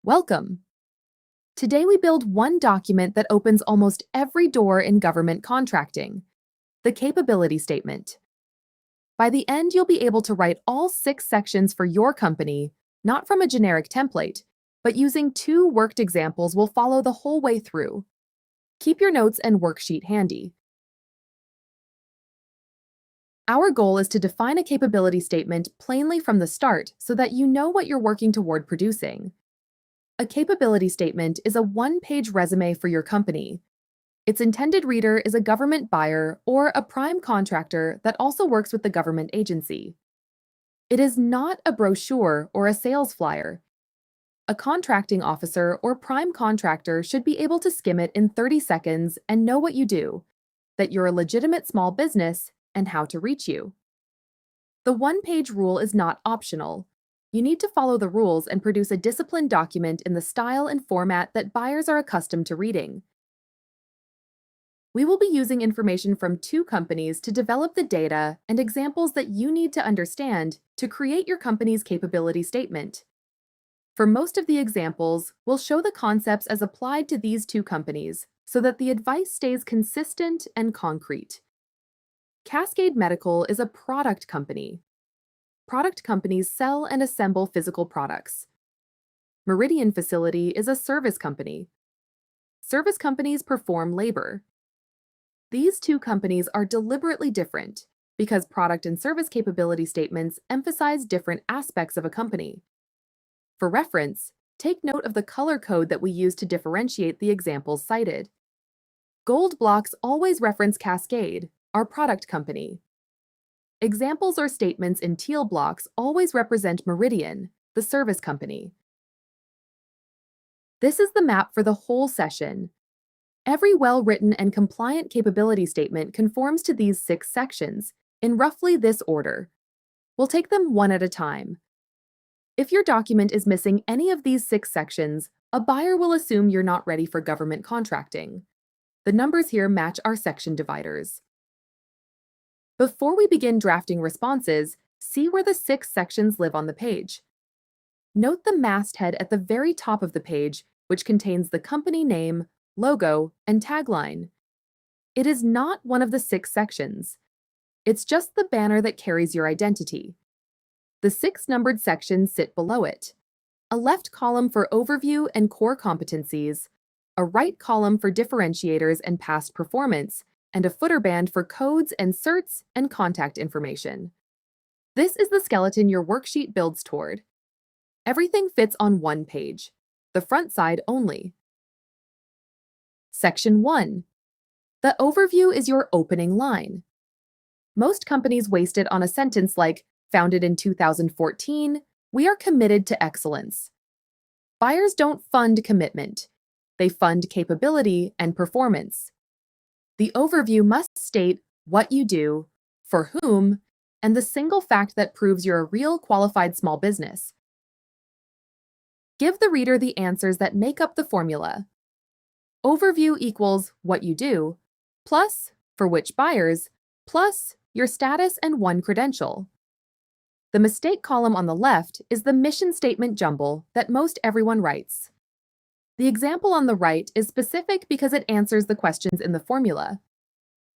Welcome. Today we build one document that opens almost every door in government contracting, the capability statement. By the end, you'll be able to write all 6 sections for your company, not from a generic template, but using 2 worked examples will follow the whole way through. Keep your notes and worksheet handy. Our goal is to define a capability statement plainly from the start so that you know what you're working toward producing. A capability statement is a one-page resume for your company. Its intended reader is a government buyer or a prime contractor that also works with the government agency. It is not a brochure or a sales flyer. A contracting officer or prime contractor should be able to skim it in 30 seconds and know what you do, that you're a legitimate small business, and how to reach you. The one-page rule is not optional. You need to follow the rules and produce a disciplined document in the style and format that buyers are accustomed to reading. We will be using information from 2 companies to develop the data and examples that you need to understand to create your company's capability statement. For most of the examples, we'll show the concepts as applied to these 2 companies so that the advice stays consistent and concrete. Cascade Medical is a product company. Product companies sell and assemble physical products. Meridian Facility is a service company. Service companies perform labor. These 2 companies are deliberately different because product and service capability statements emphasize different aspects of a company. For reference, take note of the color code that we use to differentiate the examples cited. Gold blocks always reference Cascade, our product company. Examples or statements in teal blocks always represent Meridian, the service company. This is the map for the whole session. Every well-written and compliant capability statement conforms to these 6 sections, in roughly this order. We'll take them one at a time. If your document is missing any of these 6 sections, a buyer will assume you're not ready for government contracting. The numbers here match our section dividers. Before we begin drafting responses, see where the 6 sections live on the page. Note the masthead at the very top of the page, which contains the company name, logo, and tagline. It is not one of the 6 sections. It's just the banner that carries your identity. The 6 numbered sections sit below it. A left column for overview and core competencies, a right column for differentiators and past performance, and a footer band for codes and certs and contact information. This is the skeleton your worksheet builds toward. Everything fits on one page, the front side only. Section 1. The overview is your opening line. Most companies waste it on a sentence like, founded in 2014, we are committed to excellence. Buyers don't fund commitment. They fund capability and performance. The overview must state what you do, for whom, and the single fact that proves you're a real qualified small business. Give the reader the answers that make up the formula. Overview equals what you do, plus for which buyers, plus your status and one credential. The mistake column on the left is the mission statement jumble that most everyone writes. The example on the right is specific because it answers the questions in the formula.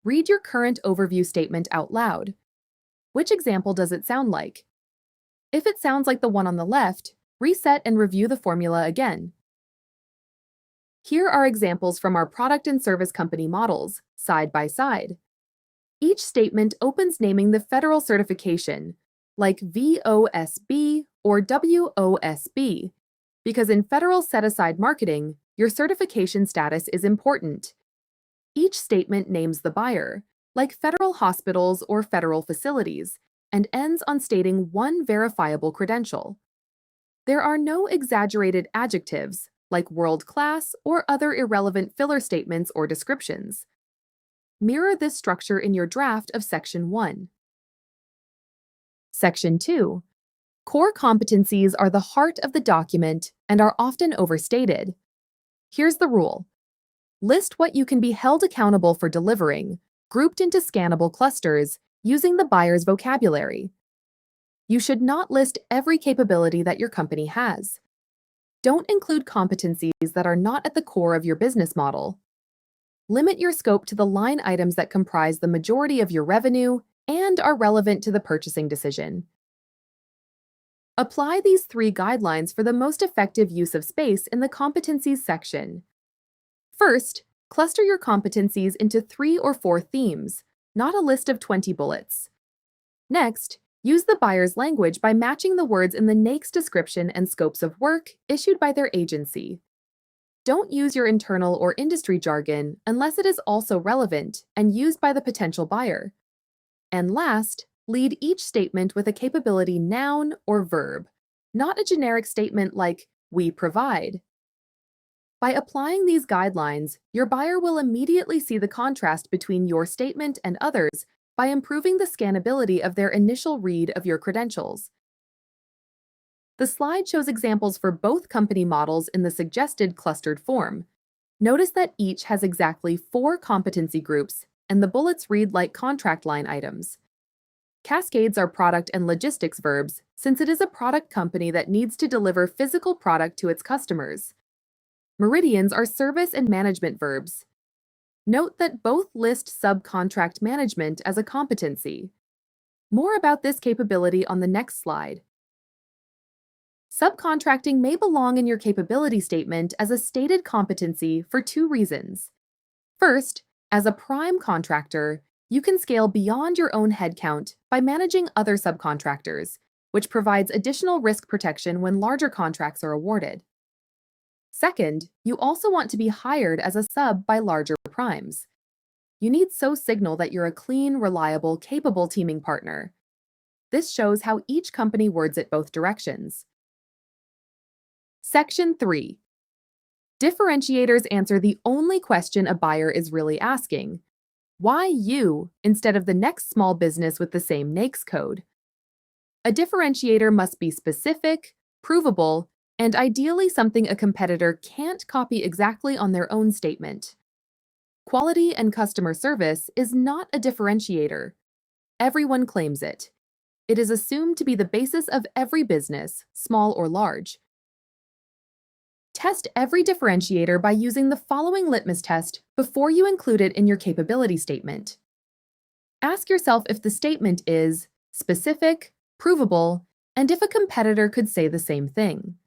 Read your current overview statement out loud. Which example does it sound like? If it sounds like the one on the left, reset and review the formula again. Here are examples from our product and service company models, side by side. Each statement opens naming the federal certification, like VOSB or WOSB, because in federal set-aside marketing, your certification status is important. Each statement names the buyer, like federal hospitals or federal facilities, and ends on stating one verifiable credential. There are no exaggerated adjectives, like world-class or other irrelevant filler statements or descriptions. Mirror this structure in your draft of Section 1. Section 2. Core competencies are the heart of the document and are often overstated. Here's the rule. List what you can be held accountable for delivering, grouped into scannable clusters, using the buyer's vocabulary. You should not list every capability that your company has. Don't include competencies that are not at the core of your business model. Limit your scope to the line items that comprise the majority of your revenue and are relevant to the purchasing decision. Apply these 3 guidelines for the most effective use of space in the competencies section. First, cluster your competencies into 3 or 4 themes, not a list of 20 bullets. Next, use the buyer's language by matching the words in the NAICS description and scopes of work issued by their agency. Don't use your internal or industry jargon unless it is also relevant and used by the potential buyer. And last, lead each statement with a capability noun or verb, not a generic statement like, "we provide." By applying these guidelines, your buyer will immediately see the contrast between your statement and others by improving the scannability of their initial read of your credentials. The slide shows examples for both company models in the suggested clustered form. Notice that each has exactly 4 competency groups, and the bullets read like contract line items. Cascades are product and logistics verbs, since it is a product company that needs to deliver physical product to its customers. Meridians are service and management verbs. Note that both list subcontract management as a competency. More about this capability on the next slide. Subcontracting may belong in your capability statement as a stated competency for 2 reasons. First, as a prime contractor, you can scale beyond your own headcount by managing other subcontractors, which provides additional risk protection when larger contracts are awarded. Second, you also want to be hired as a sub by larger primes. You need so signal that you're a clean, reliable, capable teaming partner. This shows how each company words it both directions. Section 3. Differentiators answer the only question a buyer is really asking. Why you instead of the next small business with the same NAICS code? A differentiator must be specific, provable, and ideally something a competitor can't copy exactly on their own statement. Quality and customer service is not a differentiator. Everyone claims it. It is assumed to be the basis of every business, small or large. Test every differentiator by using the following litmus test before you include it in your capability statement. Ask yourself if the statement is specific, provable, and if a competitor could say the same thing.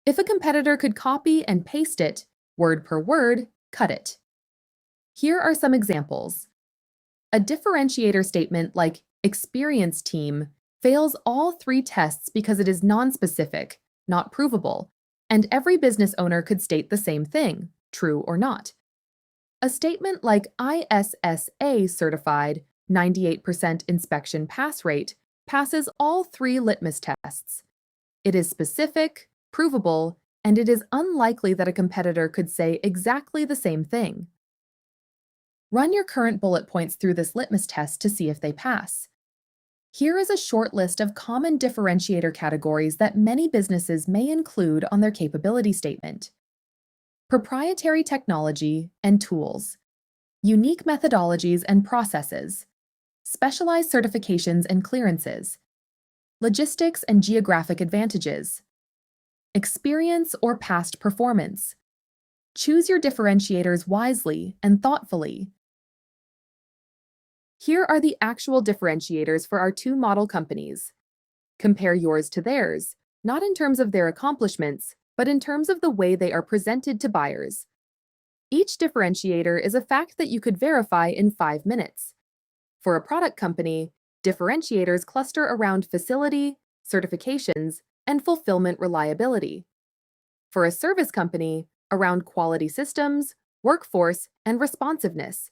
If a competitor could copy and paste it, word per word, cut it. Here are some examples. A differentiator statement like experience team fails all 3 tests because it is non-specific, not provable, and every business owner could state the same thing, true or not. A statement like ISSA certified, 98% inspection pass rate, passes all 3 litmus tests. It is specific, provable, and it is unlikely that a competitor could say exactly the same thing. Run your current bullet points through this litmus test to see if they pass. Here is a short list of common differentiator categories that many businesses may include on their capability statement. Proprietary technology and tools, unique methodologies and processes, specialized certifications and clearances, logistics and geographic advantages, experience or past performance. Choose your differentiators wisely and thoughtfully. Here are the actual differentiators for our 2 model companies. Compare yours to theirs, not in terms of their accomplishments, but in terms of the way they are presented to buyers. Each differentiator is a fact that you could verify in 5 minutes. For a product company, differentiators cluster around facility, certifications, and fulfillment reliability. For a service company, around quality systems, workforce, and responsiveness.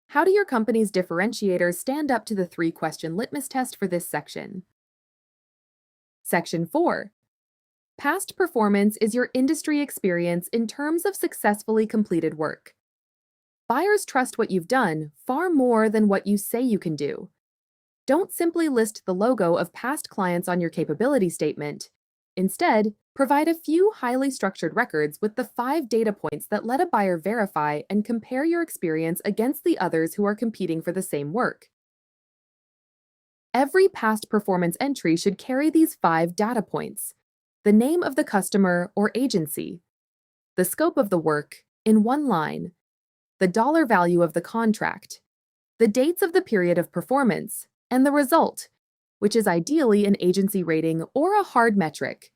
How do your company's differentiators stand up to the 3-question litmus test for this section? Section 4. Past performance is your industry experience in terms of successfully completed work. Buyers trust what you've done far more than what you say you can do. Don't simply list the logo of past clients on your capability statement. Instead, provide a few highly structured records with the 5 data points that let a buyer verify and compare your experience against the others who are competing for the same work. Every past performance entry should carry these 5 data points. the name of the customer or agency, the scope of the work in one line, the dollar value of the contract, the dates of the period of performance, and the result, which is ideally an agency rating or a hard metric.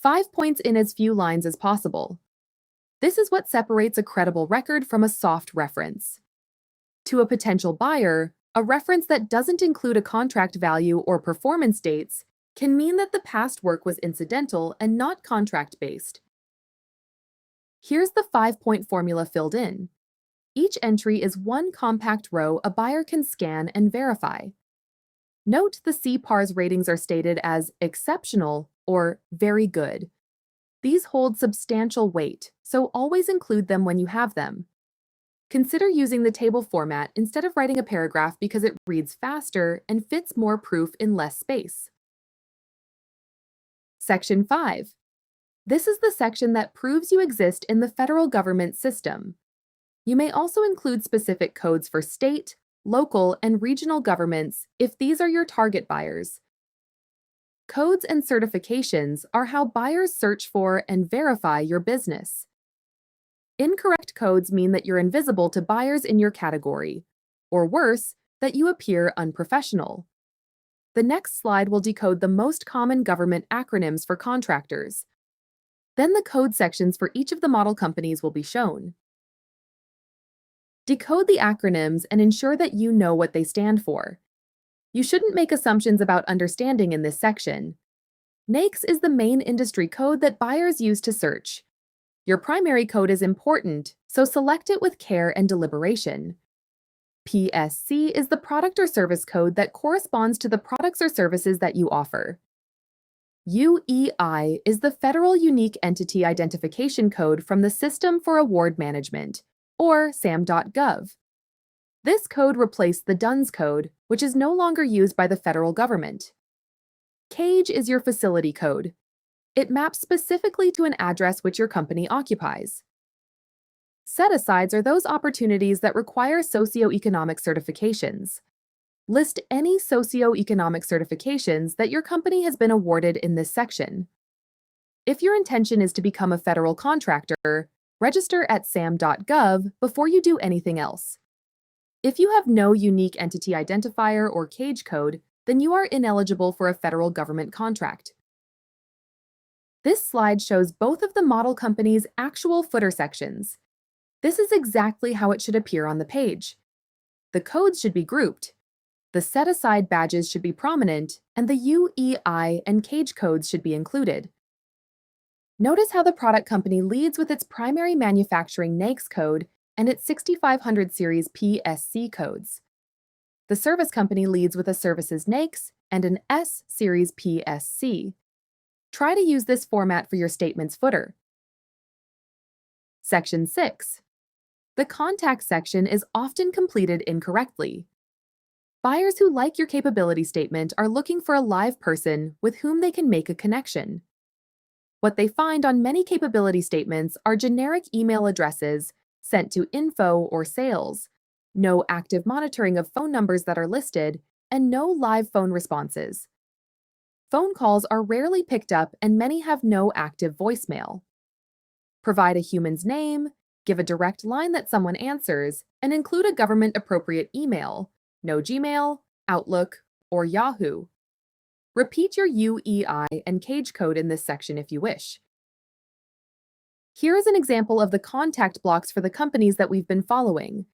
5 points in as few lines as possible. This is what separates a credible record from a soft reference. To a potential buyer, a reference that doesn't include a contract value or performance dates can mean that the past work was incidental and not contract-based. Here's the 5-point formula filled in. Each entry is one compact row a buyer can scan and verify. Note the CPAR's ratings are stated as exceptional or very good. These hold substantial weight, so always include them when you have them. Consider using the table format instead of writing a paragraph because it reads faster and fits more proof in less space. Section 5. This is the section that proves you exist in the federal government system. You may also include specific codes for state, local, and regional governments if these are your target buyers. Codes and certifications are how buyers search for and verify your business. Incorrect codes mean that you're invisible to buyers in your category, or worse, that you appear unprofessional. The next slide will decode the most common government acronyms for contractors. Then the code sections for each of the model companies will be shown. Decode the acronyms and ensure that you know what they stand for. You shouldn't make assumptions about understanding in this section. NAICS is the main industry code that buyers use to search. Your primary code is important, so select it with care and deliberation. PSC is the product or service code that corresponds to the products or services that you offer. UEI is the Federal Unique Entity Identification Code from the System for Award Management, or SAM.gov. This code replaced the DUNS code, which is no longer used by the federal government. CAGE is your facility code. It maps specifically to an address which your company occupies. Set-asides are those opportunities that require socioeconomic certifications. List any socioeconomic certifications that your company has been awarded in this section. If your intention is to become a federal contractor, register at sam.gov before you do anything else. If you have no unique entity identifier or CAGE code, then you are ineligible for a federal government contract. This slide shows both of the model company's actual footer sections. This is exactly how it should appear on the page. The codes should be grouped. The set-aside badges should be prominent, and the UEI and CAGE codes should be included. Notice how the product company leads with its primary manufacturing NAICS code and its 6500 series PSC codes. The service company leads with a services NAICS and an S series PSC. Try to use this format for your statement's footer. Section 6. The contact section is often completed incorrectly. Buyers who like your capability statement are looking for a live person with whom they can make a connection. What they find on many capability statements are generic email addresses sent to info or sales, no active monitoring of phone numbers that are listed, and no live phone responses. Phone calls are rarely picked up and many have no active voicemail. Provide a human's name, give a direct line that someone answers, and include a government-appropriate email, no Gmail, Outlook, or Yahoo. Repeat your UEI and CAGE code in this section if you wish. Here is an example of the contact blocks for the companies that we've been following.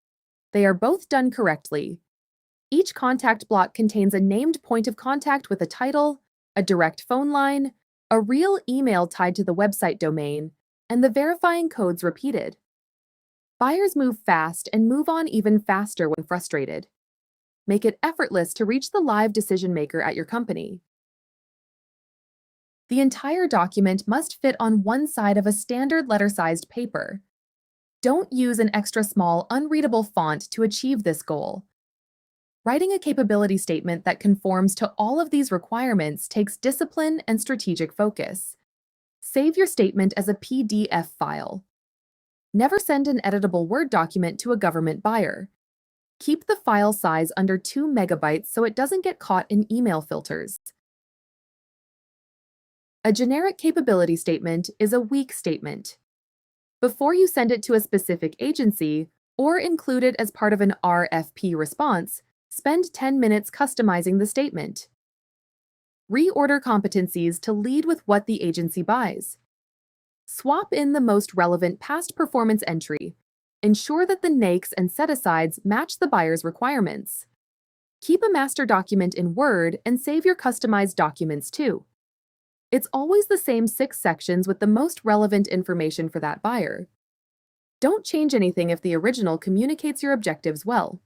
They are both done correctly. Each contact block contains a named point of contact with a title, a direct phone line, a real email tied to the website domain, and the verifying codes repeated. Buyers move fast and move on even faster when frustrated. Make it effortless to reach the live decision maker at your company. The entire document must fit on one side of a standard letter-sized paper. Don't use an extra small, unreadable font to achieve this goal. Writing a capability statement that conforms to all of these requirements takes discipline and strategic focus. Save your statement as a PDF file. Never send an editable Word document to a government buyer. Keep the file size under 2 megabytes so it doesn't get caught in email filters. A generic capability statement is a weak statement. Before you send it to a specific agency or include it as part of an RFP response, spend 10 minutes customizing the statement. Reorder competencies to lead with what the agency buys. Swap in the most relevant past performance entry. Ensure that the NAICS and set-asides match the buyer's requirements. Keep a master document in Word and save your customized documents too. It's always the same 6 sections with the most relevant information for that buyer. Don't change anything if the original communicates your objectives well.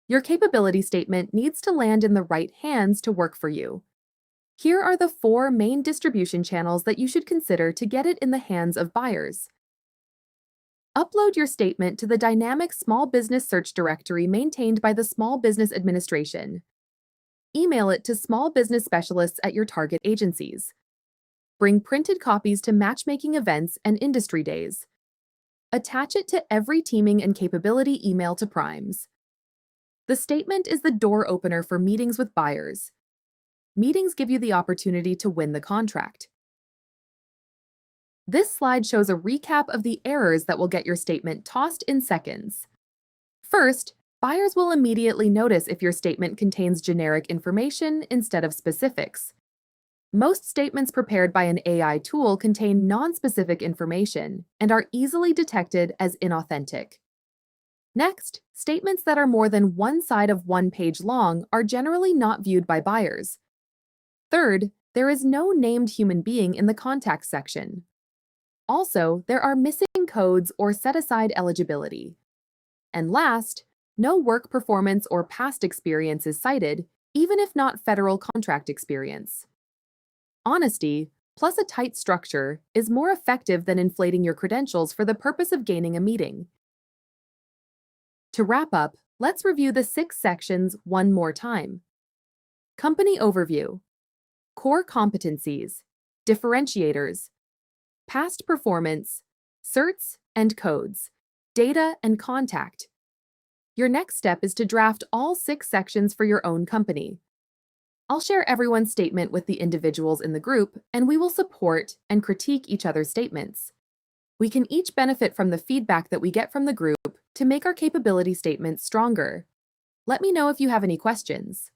Your capability statement needs to land in the right hands to work for you. Here are the 4 main distribution channels that you should consider to get it in the hands of buyers. Upload your statement to the dynamic small business search directory maintained by the Small Business Administration. Email it to small business specialists at your target agencies. Bring printed copies to matchmaking events and industry days. Attach it to every teaming and capability email to primes. The statement is the door opener for meetings with buyers. Meetings give you the opportunity to win the contract. This slide shows a recap of the errors that will get your statement tossed in seconds. First, buyers will immediately notice if your statement contains generic information instead of specifics. Most statements prepared by an AI tool contain non-specific information and are easily detected as inauthentic. Next, statements that are more than one side of one page long are generally not viewed by buyers. Third, there is no named human being in the contact section. Also, there are missing codes or set-aside eligibility. And last, no work performance or past experience is cited, even if not federal contract experience. Honesty, plus a tight structure, is more effective than inflating your credentials for the purpose of gaining a meeting. To wrap up, let's review the 6 sections one more time. Company overview, core competencies, differentiators, past performance, certs and codes, data and contact. Your next step is to draft all 6 sections for your own company. I'll share everyone's statement with the individuals in the group, and we will support and critique each other's statements. We can each benefit from the feedback that we get from the group to make our capability statements stronger. Let me know if you have any questions.